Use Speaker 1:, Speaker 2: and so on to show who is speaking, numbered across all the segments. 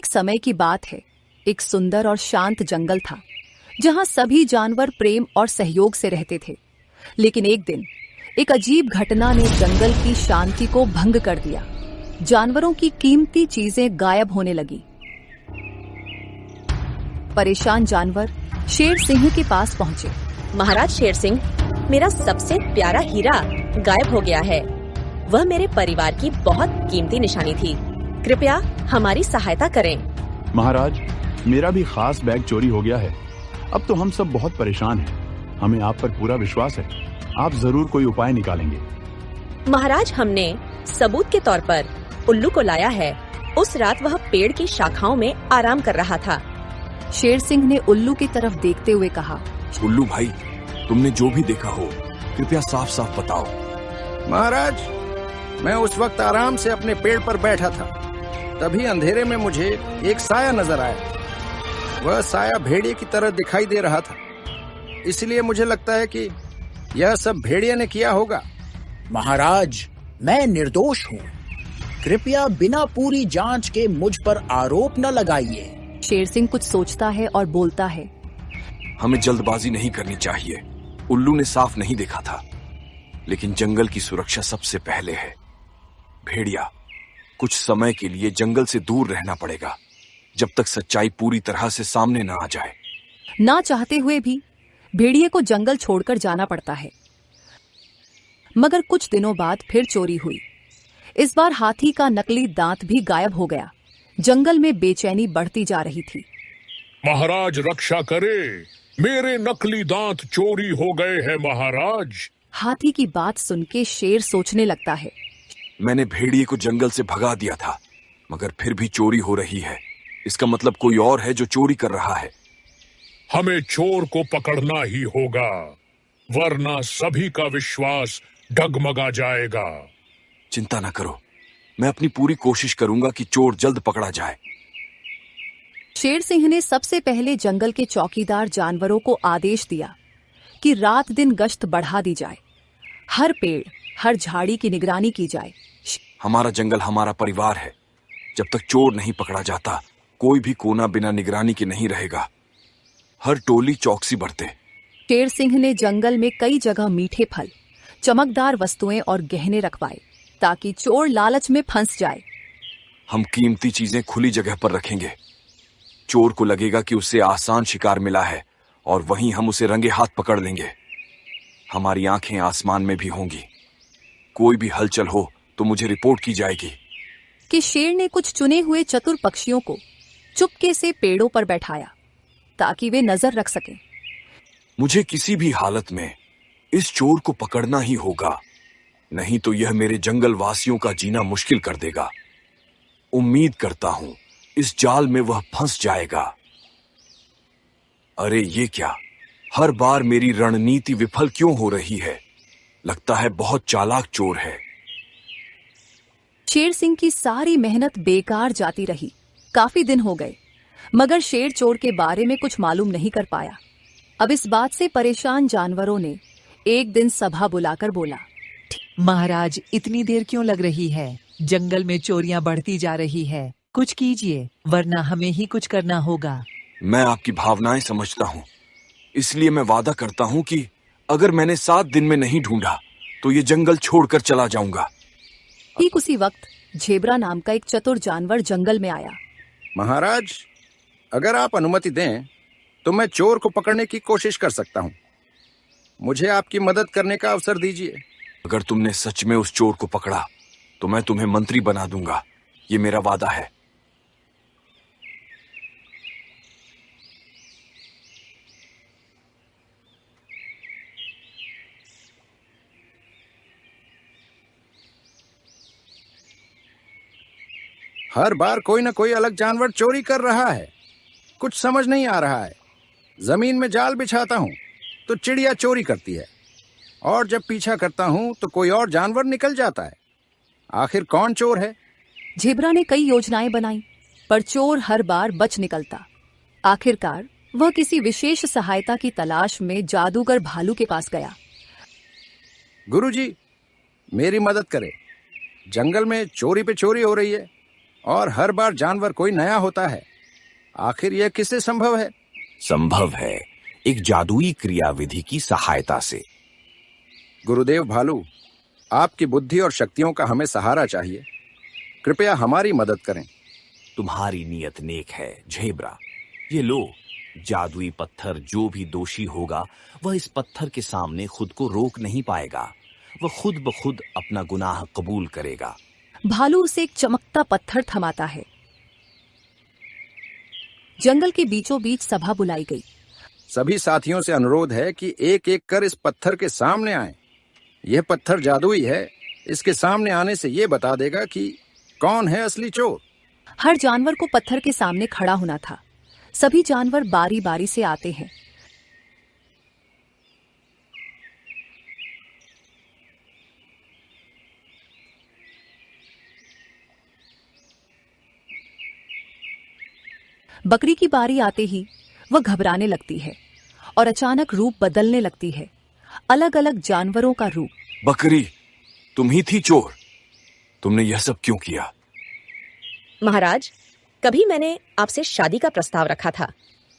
Speaker 1: एक समय की बात है। एक सुंदर और शांत जंगल था जहां सभी जानवर प्रेम और सहयोग से रहते थे। लेकिन एक दिन एक अजीब घटना ने जंगल की शांति को भंग कर दिया। जानवरों की कीमती चीजें गायब होने लगी। परेशान जानवर शेर सिंह के पास पहुंचे।
Speaker 2: महाराज शेर सिंह, मेरा सबसे प्यारा हीरा गायब हो गया है। वह मेरे परिवार की बहुत कीमती निशानी थी। कृपया हमारी सहायता करें।
Speaker 3: महाराज, मेरा भी खास बैग चोरी हो गया है। अब तो हम सब बहुत परेशान हैं। हमें आप पर पूरा विश्वास है, आप जरूर कोई उपाय निकालेंगे।
Speaker 2: महाराज, हमने सबूत के तौर पर उल्लू को लाया है। उस रात वह पेड़ की शाखाओं में आराम कर रहा था।
Speaker 1: शेर सिंह ने उल्लू की तरफ देखते हुए कहा,
Speaker 4: उल्लू भाई, तुमने जो भी देखा हो कृपया साफ साफ बताओ।
Speaker 5: महाराज, मैं उस वक्त आराम से अपने पेड़ पर बैठा था। तभी अंधेरे में मुझे एक साया नजर आया। वह साया भेड़िए की तरह दिखाई दे रहा था, इसलिए मुझे लगता है कि यह सब भेड़िए ने किया होगा।
Speaker 6: महाराज, मैं निर्दोष हूँ। कृपया बिना पूरी जांच के मुझ पर आरोप न लगाइए।
Speaker 1: शेर सिंह कुछ सोचता है और बोलता है,
Speaker 4: हमें जल्दबाजी नहीं करनी चाहिए। उल्लू ने साफ नहीं देखा था, लेकिन जंगल की सुरक्षा सबसे पहले है। भेड़िया, कुछ समय के लिए जंगल से दूर रहना पड़ेगा, जब तक सच्चाई पूरी तरह से सामने न आ जाए।
Speaker 1: ना चाहते हुए भी भेड़िए को जंगल छोड़कर जाना पड़ता है। मगर कुछ दिनों बाद फिर चोरी हुई। इस बार हाथी का नकली दांत भी गायब हो गया। जंगल में बेचैनी बढ़ती जा रही थी।
Speaker 7: महाराज रक्षा करे, मेरे नकली दांत चोरी हो गए हैं महाराज।
Speaker 1: हाथी की बात सुन के शेर सोचने लगता है,
Speaker 4: मैंने भेड़िए को जंगल से भगा दिया था, मगर फिर भी चोरी हो रही है। इसका मतलब कोई और है जो चोरी कर रहा है।
Speaker 7: हमें चोर को पकड़ना ही होगा, वरना सभी का विश्वास डगमगा जाएगा।
Speaker 4: चिंता न करो, मैं अपनी पूरी कोशिश करूंगा कि चोर जल्द पकड़ा जाए।
Speaker 1: शेर सिंह ने सबसे पहले जंगल के चौकीदार जानवरों को आदेश दिया कि रात दिन गश्त बढ़ा दी जाए। हर पेड़, हर झाड़ी की निगरानी की जाए।
Speaker 4: हमारा जंगल हमारा परिवार है। जब तक चोर नहीं पकड़ा जाता, कोई भी कोना बिना निगरानी के नहीं रहेगा। हर टोली चौकसी बरते।
Speaker 1: शेर सिंह ने जंगल में कई जगह मीठे फल, चमकदार वस्तुएं और गहने रखवाए, ताकि चोर लालच में फंस जाए।
Speaker 4: हम कीमती चीजें खुली जगह पर रखेंगे। चोर को लगेगा कि उसे आसान शिकार मिला है, और वहीं हम उसे रंगे हाथ पकड़ लेंगे। हमारी आंखें आसमान में भी होंगी। कोई भी हलचल हो तो मुझे रिपोर्ट की जाएगी।
Speaker 1: कि शेर ने कुछ चुने हुए चतुर पक्षियों को चुपके से पेड़ों पर बैठाया, ताकि वे नजर रख सकें।
Speaker 4: मुझे किसी भी हालत में इस चोर को पकड़ना ही होगा, नहीं तो यह मेरे जंगल वासियों का जीना मुश्किल कर देगा। उम्मीद करता हूं इस जाल में वह फंस जाएगा। अरे ये क्या, हर बार मेरी रणनीति विफल क्यों हो रही है? लगता है बहुत चालाक चोर है।
Speaker 1: शेर सिंह की सारी मेहनत बेकार जाती रही। काफी दिन हो गए, मगर शेर चोर के बारे में कुछ मालूम नहीं कर पाया। अब इस बात से परेशान जानवरों ने एक दिन सभा बुलाकर बोला,
Speaker 8: महाराज, इतनी देर क्यों लग रही है? जंगल में चोरियां बढ़ती जा रही है। कुछ कीजिए, वरना हमें ही कुछ करना होगा।
Speaker 4: मैं आपकी भावनाएं समझता हूं, इसलिए मैं वादा करता हूं कि अगर मैंने 7 दिन में नहीं ढूंढा तो ये जंगल छोड़कर चला जाऊंगा।
Speaker 1: ठीक उसी वक्त झेब्रा नाम का एक चतुर जानवर जंगल में आया।
Speaker 5: महाराज, अगर आप अनुमति दें तो मैं चोर को पकड़ने की कोशिश कर सकता हूं। मुझे आपकी मदद करने का अवसर दीजिए।
Speaker 4: अगर तुमने सच में उस चोर को पकड़ा तो मैं तुम्हें मंत्री बना दूंगा। ये मेरा वादा है।
Speaker 5: हर बार कोई ना कोई अलग जानवर चोरी कर रहा है। कुछ समझ नहीं आ रहा है। जमीन में जाल बिछाता हूँ तो चिड़िया चोरी करती है, और जब पीछा करता हूँ तो कोई और जानवर निकल जाता है। आखिर कौन चोर है?
Speaker 1: झेब्रा ने कई योजनाएं बनाई, पर चोर हर बार बच निकलता। आखिरकार वह किसी विशेष सहायता की तलाश में जादूगर भालू के पास गया।
Speaker 5: गुरुजी, मेरी मदद करें। जंगल में चोरी पे चोरी हो रही है और हर बार जानवर कोई नया होता है। आखिर यह किससे संभव है?
Speaker 4: संभव है एक जादुई क्रियाविधि की सहायता से।
Speaker 5: गुरुदेव भालू, आपकी बुद्धि और शक्तियों का हमें सहारा चाहिए। कृपया हमारी मदद करें।
Speaker 4: तुम्हारी नियत नेक है झेब्रा। ये लो, जादुई पत्थर। जो भी दोषी होगा वह इस पत्थर के सामने खुद को रोक नहीं पाएगा। वह खुद ब खुद अपना गुनाह कबूल करेगा।
Speaker 1: भालू उसे एक चमकता पत्थर थमाता है। जंगल के बीचों बीच सभा बुलाई गई।
Speaker 5: सभी साथियों से अनुरोध है कि एक एक कर इस पत्थर के सामने आएं। यह पत्थर जादुई है। इसके सामने आने से यह बता देगा कि कौन है असली चोर।
Speaker 1: हर जानवर को पत्थर के सामने खड़ा होना था। सभी जानवर बारी बारी से आते हैं। बकरी की बारी आते ही वह घबराने लगती है और अचानक रूप बदलने लगती है। अलग अलग जानवरों का रूप।
Speaker 4: बकरी, तुम ही थी चोर। तुमने यह सब क्यों किया?
Speaker 2: महाराज, कभी मैंने आपसे शादी का प्रस्ताव रखा था,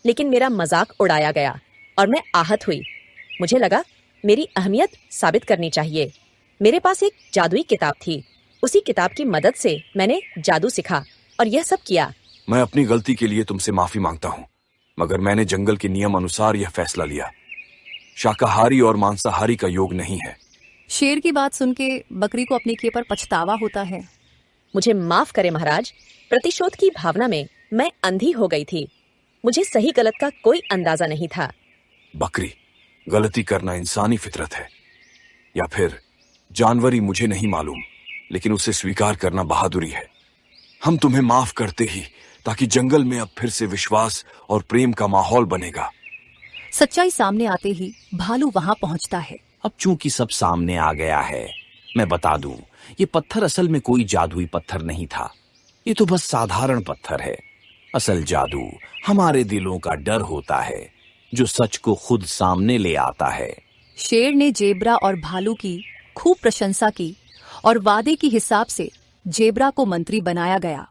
Speaker 2: लेकिन मेरा मजाक उड़ाया गया और मैं आहत हुई। मुझे लगा मेरी अहमियत साबित करनी चाहिए। मेरे पास एक जादुई किताब थी। उसी किताब की मदद से मैंने जादू सीखा और यह सब किया।
Speaker 4: मैं अपनी गलती के लिए तुमसे माफी मांगता हूँ, मगर मैंने जंगल के नियम अनुसार यह फैसला लिया। शाकाहारी और मांसाहारी का योग नहीं है।
Speaker 1: शेर की बात सुन के बकरी को अपने किए पर पछतावा होता है।
Speaker 2: मुझे माफ करें महाराज, प्रतिशोध की भावना में मैं अंधी हो गई थी। मुझे सही गलत का कोई अंदाजा नहीं था।
Speaker 4: बकरी, गलती करना इंसानी फितरत है, या फिर जानवरी, मुझे नहीं मालूम, लेकिन उसे स्वीकार करना बहादुरी है। हम तुम्हें माफ करते ही ताकि जंगल में अब फिर से विश्वास और प्रेम का माहौल बनेगा।
Speaker 1: सच्चाई सामने आते ही भालू वहां पहुंचता है।
Speaker 4: अब चूंकि सब सामने आ गया है, मैं बता दूं, ये पत्थर असल में कोई जादुई पत्थर नहीं था। ये तो बस साधारण पत्थर है। असल जादू हमारे दिलों का डर होता है, जो सच को खुद सामने ले आता है।
Speaker 1: शेर ने जेब्रा और भालू की खूब प्रशंसा की और वादे के हिसाब से जेब्रा को मंत्री बनाया गया।